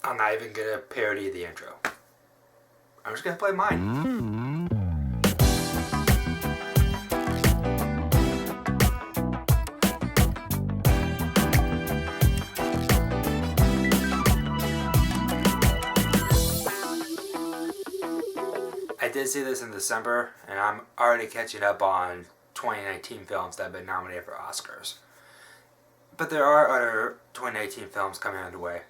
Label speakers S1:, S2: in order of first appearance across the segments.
S1: I'm not even gonna parody the intro. I'm just gonna play mine. I did see this in December, and I'm already catching up on 2019 films that have been nominated for Oscars. But there are other 2019 films coming underway.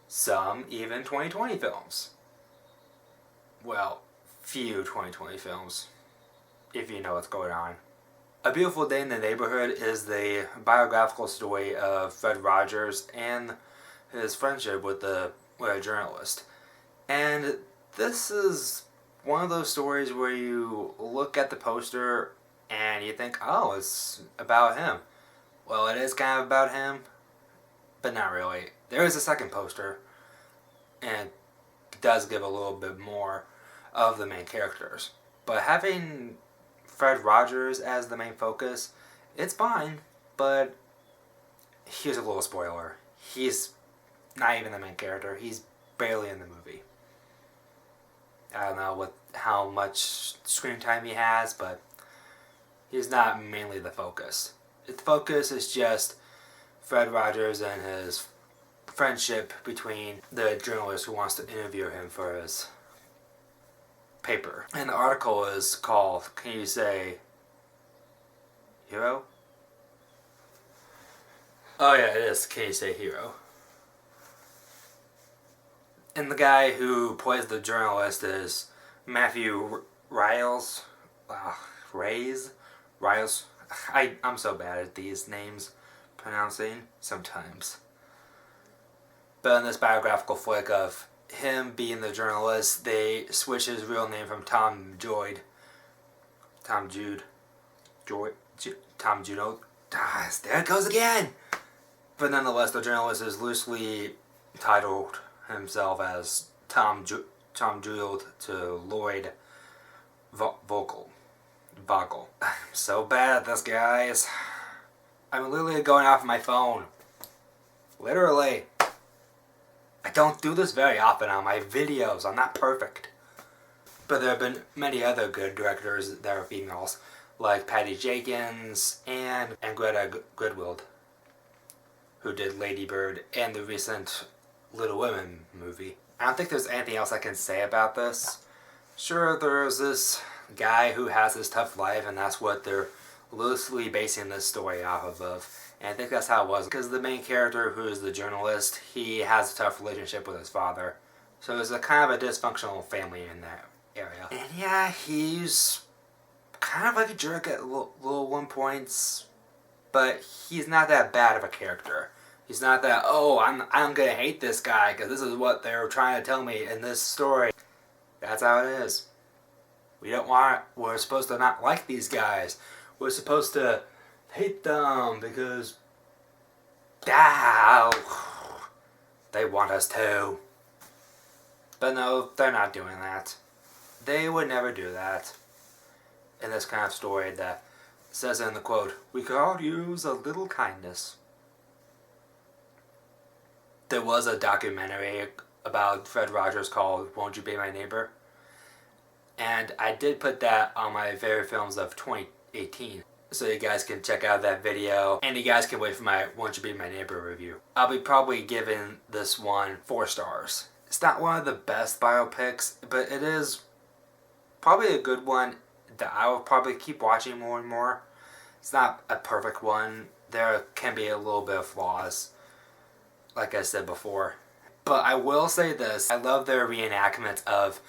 S1: Some even 2020 films. Well, few 2020 films, if you know what's going on. A Beautiful Day in the Neighborhood is the biographical story of Fred Rodgers and his friendship with a journalist. And this is one of those stories where you look at the poster and you think, oh, it's about him. Well, it is kind of about him, but not really. There is a second poster, and it does give a little bit more of the main characters. But having Fred Rodgers as the main focus, it's fine, but here's a little spoiler. He's not even the main character. He's barely in the movie. I don't know how much screen time he has, but he's not mainly the focus. The focus is just Fred Rodgers and his friendship between the journalist who wants to interview him for his paper. And the article is called, can you say hero? Oh yeah, it is, can you say hero? And the guy who plays the journalist is Matthew Riles. Riles. I'm so bad at these names pronouncing sometimes. But in this biographical flick of him being the journalist, they switch his real name from Tom Jude. There it goes again! But nonetheless, the journalist is loosely titled himself as Tom Jude to Lloyd Vogel. I'm so bad at this, guys. I'm literally going off my phone. Literally. I don't do this very often on my videos. I'm not perfect. But there have been many other good directors that are females, like Patty Jenkins and Greta Gerwig, who did Lady Bird and the recent Little Women movie. I don't think there's anything else I can say about this. Sure, there's this guy who has this tough life, and that's what they're loosely basing this story off of. And I think that's how it was, because the main character, who is the journalist, he has a tough relationship with his father. So it's a kind of a dysfunctional family in that area. And yeah, he's kind of like a jerk at little one points, but he's not that bad of a character. He's not that, oh, I'm gonna hate this guy because this is what they're trying to tell me in this story. That's how it is. We're supposed to not like these guys. We're supposed to hate them because they want us to. But no, they're not doing that. They would never do that in this kind of story that says in the quote, "We could all use a little kindness." There was a documentary about Fred Rodgers called Won't You Be My Neighbor? And I did put that on my favorite films of 2018. So you guys can check out that video. And you guys can wait for my Won't You Be My Neighbor review. I'll be probably giving this one 4 stars. It's not one of the best biopics, but it is probably a good one that I will probably keep watching more and more. It's not a perfect one. There can be a little bit of flaws, like I said before. But I will say this. I love their reenactment of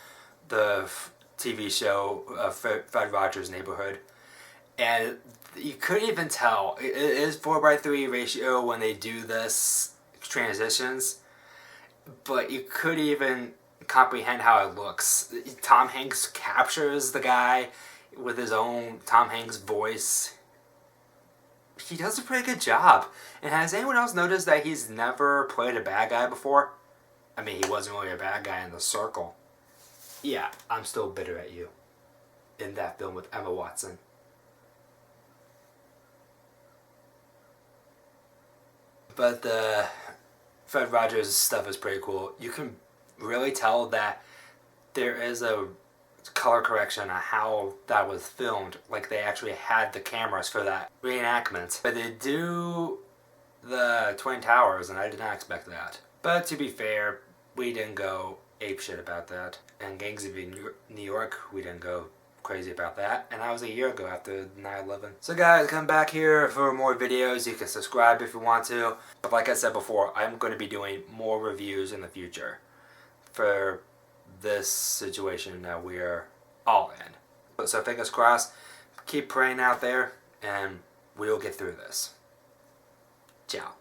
S1: the TV show Fred Rodgers' Neighborhood. And you couldn't even tell. It is 4:3 ratio when they do this transitions. But you couldn't even comprehend how it looks. Tom Hanks captures the guy with his own Tom Hanks voice. He does a pretty good job. And has anyone else noticed that he's never played a bad guy before? I mean, he wasn't really a bad guy in The Circle. Yeah, I'm still bitter at you. In that film with Emma Watson. But Fred Rodgers' stuff is pretty cool. You can really tell that there is a color correction on how that was filmed. Like, they actually had the cameras for that reenactment. But they do the Twin Towers, and I did not expect that. But to be fair, we didn't go apeshit about that. And Gangs of New York, we didn't go crazy about that. And that was a year ago after 9/11. So guys, come back here for more videos. You can subscribe if you want to. But like I said before, I'm going to be doing more reviews in the future for this situation that we're all in. So fingers crossed, keep praying out there, and we'll get through this. Ciao.